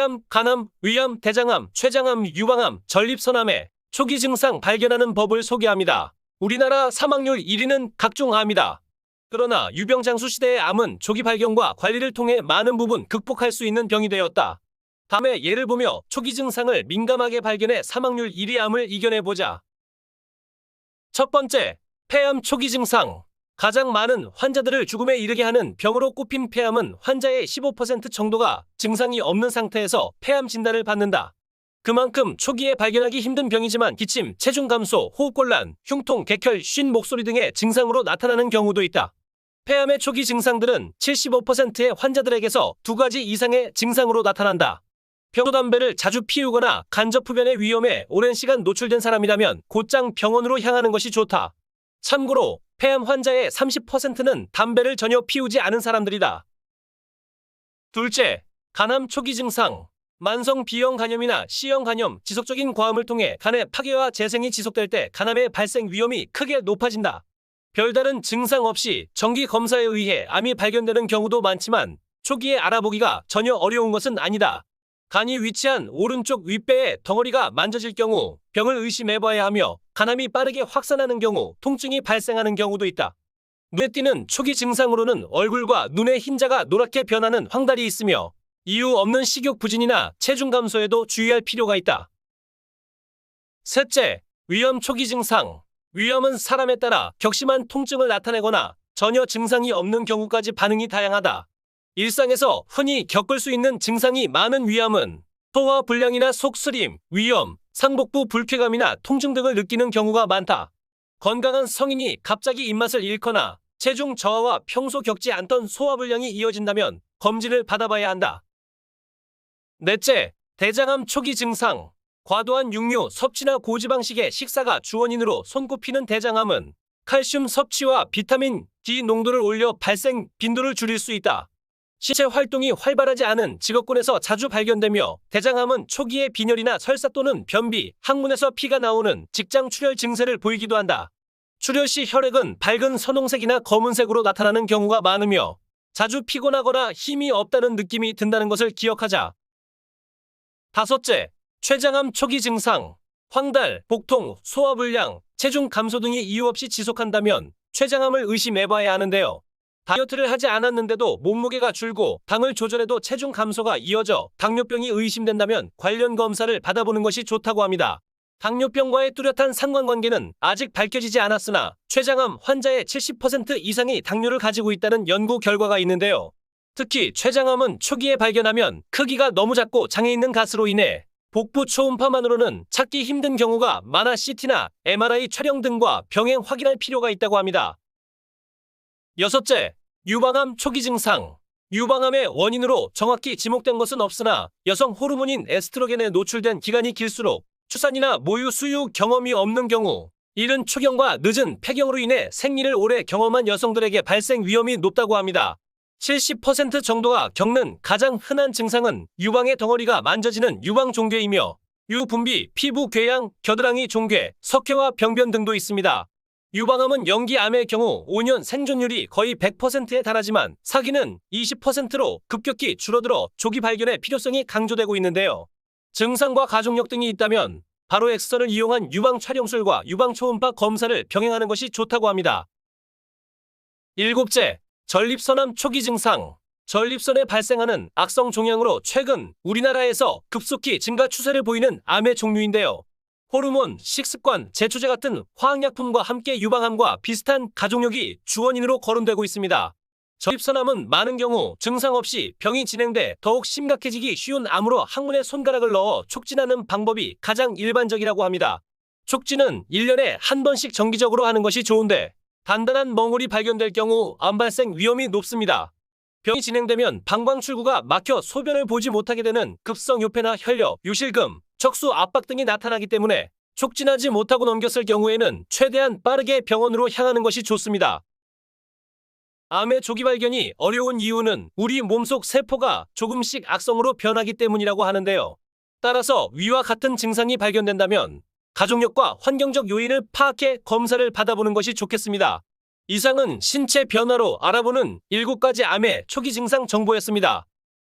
폐암, 간암, 위암, 대장암, 췌장암, 유방암, 전립선암의 초기 증상 발견하는 법을 소개합니다. 우리나라 사망률 1위는 각종 암이다. 그러나 유병장수 시대의 암은 조기 발견과 관리를 통해 많은 부분 극복할 수 있는 병이 되었다. 다음에 예를 보며 초기 증상을 민감하게 발견해 사망률 1위 암을 이겨내보자. 첫 번째, 폐암 초기 증상. 가장 많은 환자들을 죽음에 이르게 하는 병으로 꼽힌 폐암은 환자의 15% 정도가 증상이 없는 상태에서 폐암 진단을 받는다. 그만큼 초기에 발견하기 힘든 병이지만 기침, 체중 감소, 호흡곤란, 흉통, 객혈, 쉰 목소리 등의 증상으로 나타나는 경우도 있다. 폐암의 초기 증상들은 75%의 환자들에게서 2가지 이상의 증상으로 나타난다. 평소 담배를 자주 피우거나 간접 흡연의 위험에 오랜 시간 노출된 사람이라면 곧장 병원으로 향하는 것이 좋다. 참고로 폐암 환자의 30%는 담배를 전혀 피우지 않은 사람들이다. 둘째, 간암 초기 증상. 만성 B형 간염이나 C형 간염, 지속적인 과음을 통해 간의 파괴와 재생이 지속될 때 간암의 발생 위험이 크게 높아진다. 별다른 증상 없이 정기 검사에 의해 암이 발견되는 경우도 많지만 초기에 알아보기가 전혀 어려운 것은 아니다. 간이 위치한 오른쪽 윗배의 덩어리가 만져질 경우 병을 의심해봐야 하며 간암이 빠르게 확산하는 경우 통증이 발생하는 경우도 있다. 눈에 띄는 초기 증상으로는 얼굴과 눈의 흰자가 노랗게 변하는 황달이 있으며 이유 없는 식욕 부진이나 체중 감소에도 주의할 필요가 있다. 셋째, 위염 초기 증상. 위염은 사람에 따라 격심한 통증을 나타내거나 전혀 증상이 없는 경우까지 반응이 다양하다. 일상에서 흔히 겪을 수 있는 증상이 많은 위암은 소화 불량이나 속쓰림, 위염, 상복부 불쾌감이나 통증 등을 느끼는 경우가 많다. 건강한 성인이 갑자기 입맛을 잃거나 체중 저하와 평소 겪지 않던 소화 불량이 이어진다면 검진을 받아봐야 한다. 넷째, 대장암 초기 증상. 과도한 육류 섭취나 고지방식의 식사가 주원인으로 손꼽히는 대장암은 칼슘 섭취와 비타민 D 농도를 올려 발생 빈도를 줄일 수 있다. 신체 활동이 활발하지 않은 직업군에서 자주 발견되며 대장암은 초기에 빈혈이나 설사 또는 변비, 항문에서 피가 나오는 직장 출혈 증세를 보이기도 한다. 출혈 시 혈액은 밝은 선홍색이나 검은색으로 나타나는 경우가 많으며 자주 피곤하거나 힘이 없다는 느낌이 든다는 것을 기억하자. 다섯째, 췌장암 초기 증상. 황달, 복통, 소화불량, 체중 감소 등이 이유 없이 지속한다면 췌장암을 의심해봐야 하는데요. 다이어트를 하지 않았는데도 몸무게가 줄고 당을 조절해도 체중 감소가 이어져 당뇨병이 의심된다면 관련 검사를 받아보는 것이 좋다고 합니다. 당뇨병과의 뚜렷한 상관관계는 아직 밝혀지지 않았으나 췌장암 환자의 70% 이상이 당뇨를 가지고 있다는 연구 결과가 있는데요. 특히 췌장암은 초기에 발견하면 크기가 너무 작고 장에 있는 가스로 인해 복부 초음파만으로는 찾기 힘든 경우가 많아 CT나 MRI 촬영 등과 병행 확인할 필요가 있다고 합니다. 여섯째, 유방암 초기 증상. 유방암의 원인으로 정확히 지목된 것은 없으나 여성 호르몬인 에스트로겐에 노출된 기간이 길수록 출산이나 모유 수유 경험이 없는 경우, 이른 초경과 늦은 폐경으로 인해 생리를 오래 경험한 여성들에게 발생 위험이 높다고 합니다. 70% 정도가 겪는 가장 흔한 증상은 유방의 덩어리가 만져지는 유방종괴이며 유분비, 피부 궤양, 겨드랑이 종괴, 석회와 병변 등도 있습니다. 유방암은 영기암의 경우 5년 생존율이 거의 100%에 달하지만 사기는 20%로 급격히 줄어들어 조기 발견의 필요성이 강조되고 있는데요. 증상과 가족력 등이 있다면 바로 엑스선을 이용한 유방 촬영술과 유방 초음파 검사를 병행하는 것이 좋다고 합니다. 일곱째, 전립선암 초기 증상. 전립선에 발생하는 악성 종양으로 최근 우리나라에서 급속히 증가 추세를 보이는 암의 종류인데요. 호르몬, 식습관, 제초제 같은 화학약품과 함께 유방암과 비슷한 가족력이 주원인으로 거론되고 있습니다. 전립선암은 많은 경우 증상 없이 병이 진행돼 더욱 심각해지기 쉬운 암으로 항문에 손가락을 넣어 촉진하는 방법이 가장 일반적이라고 합니다. 촉진은 1년에 한 번씩 정기적으로 하는 것이 좋은데 단단한 멍울이 발견될 경우 암 발생 위험이 높습니다. 병이 진행되면 방광출구가 막혀 소변을 보지 못하게 되는 급성요폐나 혈뇨, 유실금, 척수 압박 등이 나타나기 때문에 촉진하지 못하고 넘겼을 경우에는 최대한 빠르게 병원으로 향하는 것이 좋습니다. 암의 조기 발견이 어려운 이유는 우리 몸속 세포가 조금씩 악성으로 변하기 때문이라고 하는데요. 따라서 위와 같은 증상이 발견된다면 가족력과 환경적 요인을 파악해 검사를 받아보는 것이 좋겠습니다. 이상은 신체 변화로 알아보는 7가지 암의 초기 증상 정보였습니다.